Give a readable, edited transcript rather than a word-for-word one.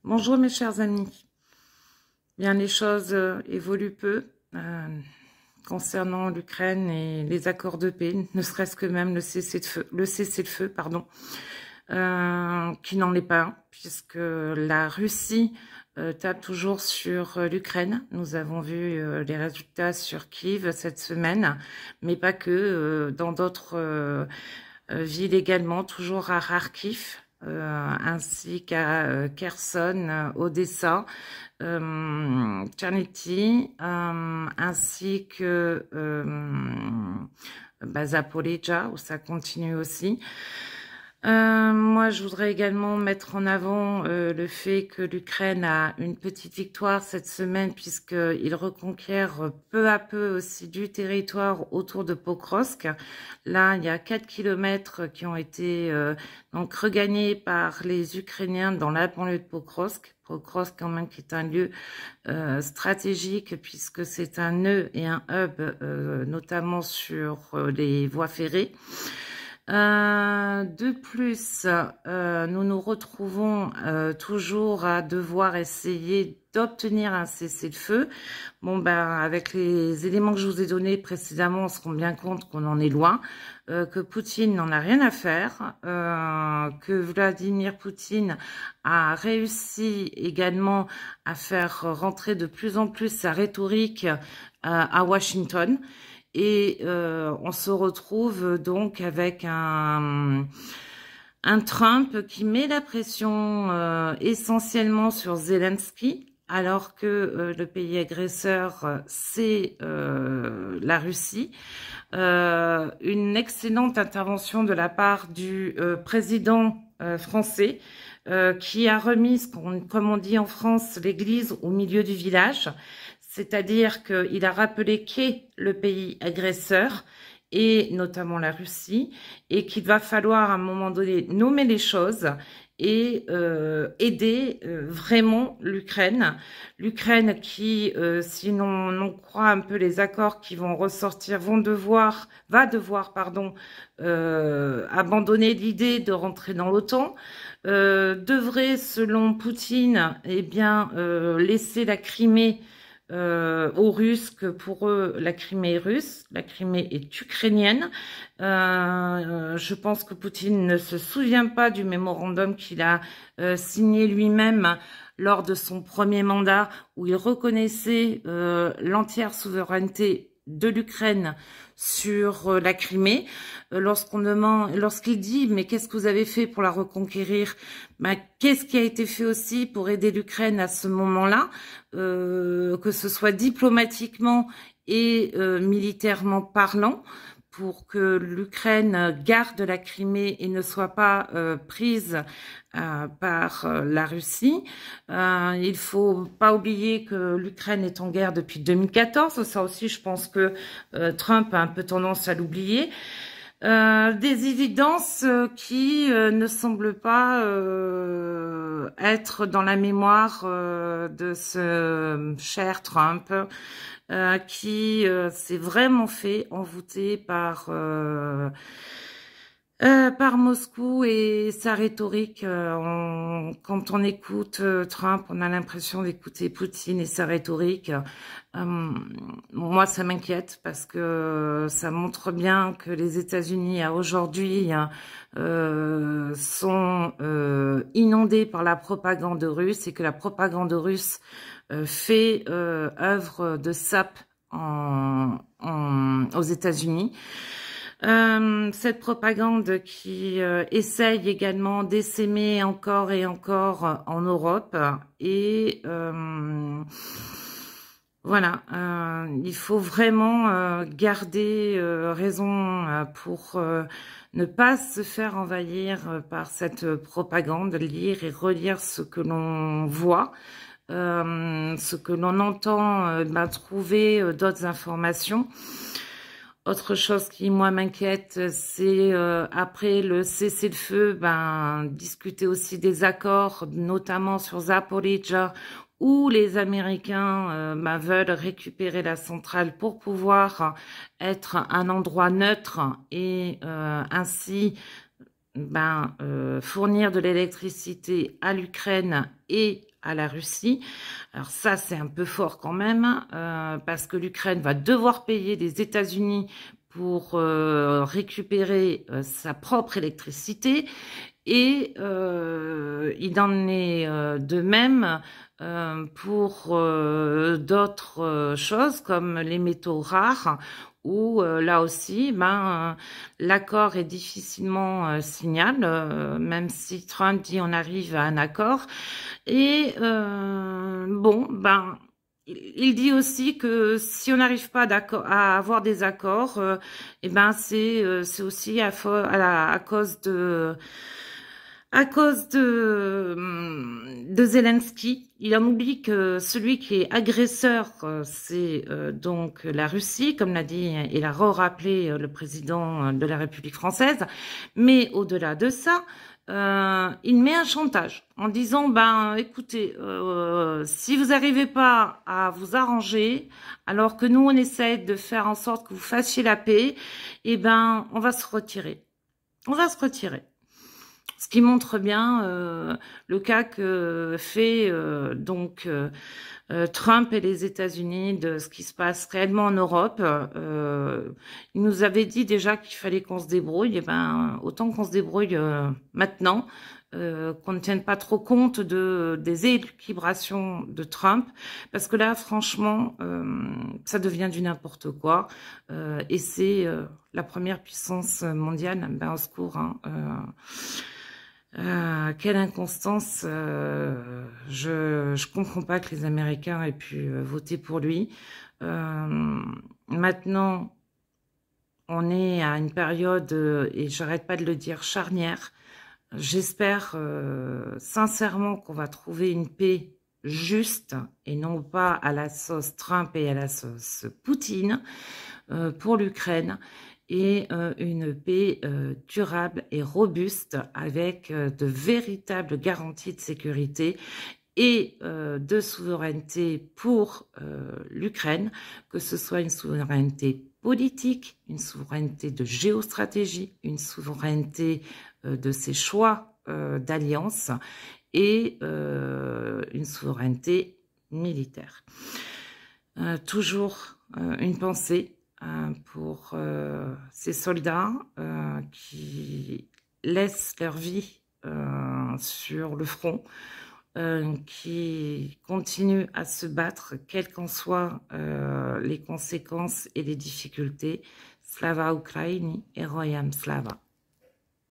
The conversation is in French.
Bonjour mes chers amis. Bien, les choses évoluent peu concernant l'Ukraine et les accords de paix, ne serait-ce que même le cessez-le-feu, pardon, qui n'en est pas un, puisque la Russie tape toujours sur l'Ukraine. Nous avons vu les résultats sur Kiev cette semaine, mais pas que, dans d'autres villes également, toujours à Kharkiv. Ainsi qu'à Kherson, Odessa, Tchernivtsi, ainsi que Zaporijjia, où ça continue aussi. Moi, je voudrais également mettre en avant le fait que l'Ukraine a une petite victoire cette semaine, puisqu'il reconquiert peu à peu aussi du territoire autour de Pokrovsk. Là, il y a 4 kilomètres qui ont été donc regagnés par les Ukrainiens dans la banlieue de Pokrovsk. Pokrovsk, quand même, qui est un lieu stratégique, puisque c'est un nœud et un hub, notamment sur les voies ferrées. De plus, nous nous retrouvons toujours à devoir essayer d'obtenir un cessez-le-feu. Bon, avec les éléments que je vous ai donnés précédemment, on se rend bien compte qu'on en est loin, que Poutine n'en a rien à faire, que Vladimir Poutine a réussi également à faire rentrer de plus en plus sa rhétorique à Washington. Et on se retrouve donc avec un Trump qui met la pression essentiellement sur Zelensky, alors que le pays agresseur, c'est la Russie. Une excellente intervention de la part du président français, qui a remis, comme on dit en France, l'église au milieu du village. C'est-à-dire qu'il a rappelé qu'est le pays agresseur, et notamment la Russie, et qu'il va falloir à un moment donné nommer les choses et aider vraiment l'Ukraine. L'Ukraine qui, si l'on croit un peu les accords qui vont ressortir, va devoir, abandonner l'idée de rentrer dans l'OTAN, devrait, selon Poutine, laisser la Crimée aux Russes, que pour eux la Crimée est russe, la Crimée est ukrainienne. Je pense que Poutine ne se souvient pas du mémorandum qu'il a signé lui-même lors de son premier mandat, où il reconnaissait l'entière souveraineté de l'Ukraine sur la Crimée. Lorsqu'il dit mais qu'est-ce que vous avez fait pour la reconquérir, qu'est-ce qui a été fait aussi pour aider l'Ukraine à ce moment-là, que ce soit diplomatiquement et militairement parlant, pour que l'Ukraine garde la Crimée et ne soit pas prise par la Russie. Il faut pas oublier que l'Ukraine est en guerre depuis 2014. Ça aussi, je pense que Trump a un peu tendance à l'oublier. Des évidences qui ne semblent pas être dans la mémoire de ce cher Trump, qui s'est vraiment fait envoûter par Moscou et sa rhétorique. Quand on écoute Trump, on a l'impression d'écouter Poutine et sa rhétorique. Moi, ça m'inquiète, parce que ça montre bien que les États-Unis aujourd'hui sont inondés par la propagande russe, et que la propagande russe fait œuvre de sape aux États-Unis. Cette propagande qui essaye également d'essaimer encore et encore en Europe, et voilà, il faut vraiment garder raison pour ne pas se faire envahir par cette propagande, lire et relire ce que l'on voit, ce que l'on entend, trouver d'autres informations. Autre chose qui, moi, m'inquiète, c'est après le cessez-le-feu, discuter aussi des accords, notamment sur Zaporijjia, où les Américains veulent récupérer la centrale pour pouvoir être un endroit neutre et ainsi fournir de l'électricité à l'Ukraine et à la Russie. Alors ça, c'est un peu fort quand même, parce que l'Ukraine va devoir payer les États-Unis pour récupérer sa propre électricité. Et il en est de même pour d'autres choses comme les métaux rares, où là aussi, l'accord est difficilement signable, même si Trump dit on arrive à un accord. Et il dit aussi que si on n'arrive pas à avoir des accords, c'est aussi à cause de Zelensky. Il en oublie que celui qui est agresseur, c'est donc la Russie, comme l'a dit et l'a rappelé le président de la République française. Mais au-delà de ça, il met un chantage en disant, écoutez, si vous n'arrivez pas à vous arranger, alors que nous, on essaie de faire en sorte que vous fassiez la paix, on va se retirer. On va se retirer. Ce qui montre bien le cas que fait Trump et les États-Unis de ce qui se passe réellement en Europe. Il nous avait dit déjà qu'il fallait qu'on se débrouille. Autant qu'on se débrouille maintenant, qu'on ne tienne pas trop compte des équilibrations de Trump, parce que là, franchement, ça devient du n'importe quoi. Et c'est la première puissance mondiale. Au secours, hein. Quelle inconstance, je comprends pas que les Américains aient pu voter pour lui. Maintenant, on est à une période, et j'arrête pas de le dire, charnière. J'espère sincèrement qu'on va trouver une paix juste et non pas à la sauce Trump et à la sauce Poutine pour l'Ukraine, et une paix durable et robuste avec de véritables garanties de sécurité et de souveraineté pour l'Ukraine, que ce soit une souveraineté politique, une souveraineté de géostratégie, une souveraineté de ses choix d'alliance et une souveraineté militaire. Toujours une pensée pour ces soldats qui laissent leur vie sur le front, qui continuent à se battre, quelles qu'en soient les conséquences et les difficultés. Slava Ukraini, Heroyam Slava.